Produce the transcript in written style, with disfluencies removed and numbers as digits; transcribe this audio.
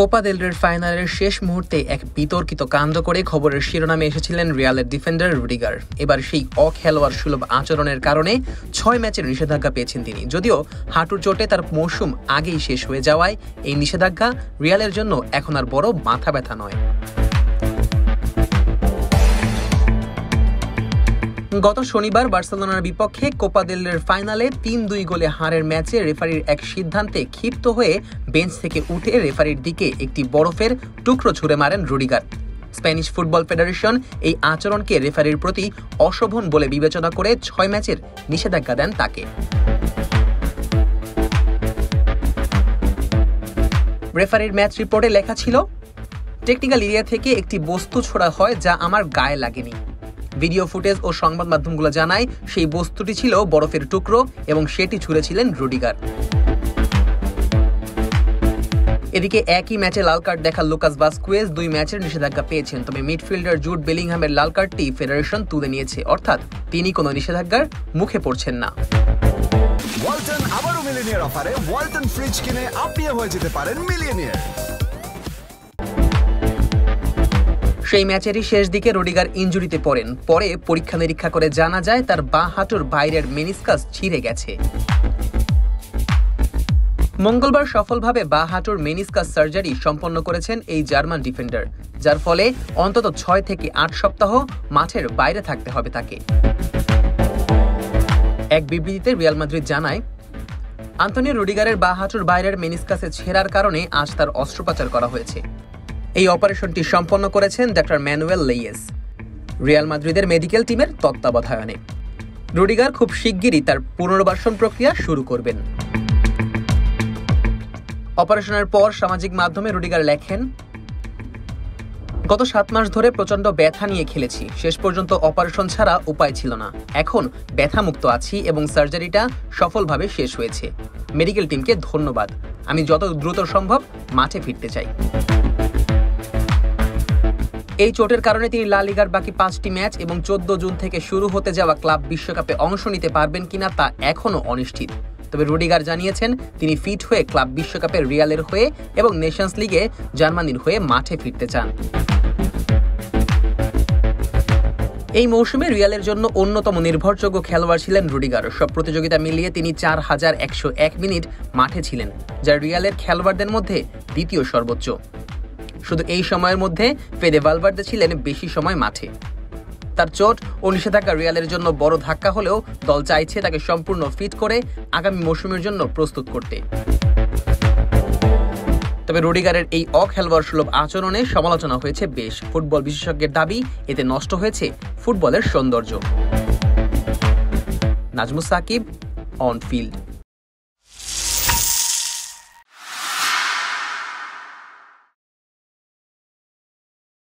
Copa del রের ফাইনালের শেষ মুহূর্তে এক বিতর্কিত কাণ্ড করে খবরের শিরোনামে এসেছিলেন রিয়ালের ডিফেন্ডার রুডিগার। এবার সেই অখেলোয়াড় সুলভ আচরণের কারণে 6 ম্যাচের নিষেধাজ্ঞা পেয়েছেন তিনি। যদিও হাঁটুর চোটে তার মৌসুম আগেই শেষ হয়ে যাওয়ায় এই নিষেধাজ্ঞা রিয়ালের জন্য এখন আর বড় মাথা ব্যথা নয়। গত শনিবার বার্সেলোনার বিপক্ষে কোপা দেল রের ফাইনালে ৩-২ গোলে হারের ম্যাচে রেফারির এক সিদ্ধান্তে ক্ষিপ্ত হয়ে বেঞ্চ থেকে উঠে রেফারির দিকে একটি বরফের টুকরো ছুঁড়ে মারেন রুডিগার। স্প্যানিশ ফুটবল ফেডারেশন এই আচরণকে রেফারির প্রতি অশোভন বলে বিবেচনা করে 6 ম্যাচের নিষেধাজ্ঞা দেন তাকে। রেফারির ম্যাচ রিপোর্টে লেখা ছিল, টেকনিক্যাল এরিয়া থেকে একটি বস্তু ছোড়া হয় যা আমার গায়ে লাগেনি। ভিডিও ফুটেজ ও সংবাদ মাধ্যমগুলো জানায় সেই বস্তুটি ছিল বরফের টুকরো এবং সেটি ছুঁড়েছিলেন রুডিগার। এদিকে একই ম্যাচে লাল কার্ড দেখা লুকাস ভাস্কুয়েজ 2 ম্যাচের নিষেধাজ্ঞা পেয়েছেন, তবে মিডফিল্ডার জুড বেলিংহামের লাল কার্ডটি ফেডারেশন তুলে নিয়েছে, অর্থাৎ তিনি কোনো নিষেধাজ্ঞার মুখে পড়ছেন না। ওয়ালটন আবারও মিলিয়নিয়ার অফারে ওয়ালটন ফ্রিজ কিনে আপনিও হয়ে যেতে পারেন মিলিয়নিয়ার। সেই ম্যাচেরই শেষ দিকে রুডিগার ইনজুরিতে পড়েন। পরে পরীক্ষা নিরীক্ষা করে জানা যায় তার বাঁ হাঁটুর বাইরের মেনিসকাস ছিঁড়ে গেছে। মঙ্গলবার সফলভাবে বাঁ হাঁটুর মেনিসকাস সার্জারি সম্পন্ন করেছেন এই জার্মান ডিফেন্ডার, যার ফলে অন্তত 6 থেকে 8 সপ্তাহ মাঠের বাইরে থাকতে হবে তাকে। এক বিবৃতিতে রিয়াল মাদ্রিদ জানায়, আন্তোনিও রুডিগারের বাঁ হাঁটুর বাইরের মেনিসকাসে ছেঁড়ার কারণে আজ তার অস্ত্রোপচার করা হয়েছে। এই অপারেশনটি সম্পন্ন করেছেন ডক্টর ম্যানুয়েল লেইয়েস রিয়াল মাদ্রিদের মেডিকেল টিমের তত্ত্বাবধানে। রুডিগার খুব শিগগিরই তার পুনর্বাসন প্রক্রিয়া শুরু করবেন। অপারেশনের পর সামাজিক মাধ্যমে রুডিগার লেখেন, গত 7 মাস ধরে প্রচন্ড ব্যথা নিয়ে খেলেছি। শেষ পর্যন্ত অপারেশন ছাড়া উপায় ছিল না। এখন ব্যথা মুক্ত আছি এবং সার্জারিটা সফলভাবে শেষ হয়েছে। মেডিকেল টিমকে ধন্যবাদ। আমি যত দ্রুত সম্ভব মাঠে ফিরতে চাই। এই চোটের কারণে তিনি লা লিগার বাকি 5টি ম্যাচ এবং 14 জুন থেকে শুরু হতে যাওয়া ক্লাব বিশ্বকাপে অংশ নিতে পারবেন কিনা তা এখনও অনিশ্চিত। তবে রুডিগার জানিয়েছেন তিনি ফিট হয়ে ক্লাব বিশ্বকাপে রিয়ালের হয়ে এবং নেশনস লিগে জার্মানির হয়ে মাঠে ফিরতে চান। এই মৌসুমে রিয়ালের জন্য অন্যতম নির্ভরযোগ্য খেলোয়াড় ছিলেন রুডিগার। সব প্রতিযোগিতা মিলিয়ে তিনি 4101 মিনিট মাঠে ছিলেন, যা রিয়ালের খেলোয়াড়দের মধ্যে দ্বিতীয় সর্বোচ্চ। শুধু এই সময়ের মধ্যে ফেদে ভালভার্দে ছিলেন বেশি সময় মাঠে। তার চোট ও নিষেধাজ্ঞা রিয়ালের জন্য বড় ধাক্কা হলেও দল চাইছে তাকে সম্পূর্ণ ফিট করে আগামী মৌসুমের জন্য প্রস্তুত করতে। তবে রুডিগারের এই অখেলোয়াড় সুলভ আচরণে সমালোচনা হয়েছে বেশ। ফুটবল বিশেষজ্ঞের দাবি, এতে নষ্ট হয়েছে ফুটবলের সৌন্দর্য। Nazmus Sakib, on field.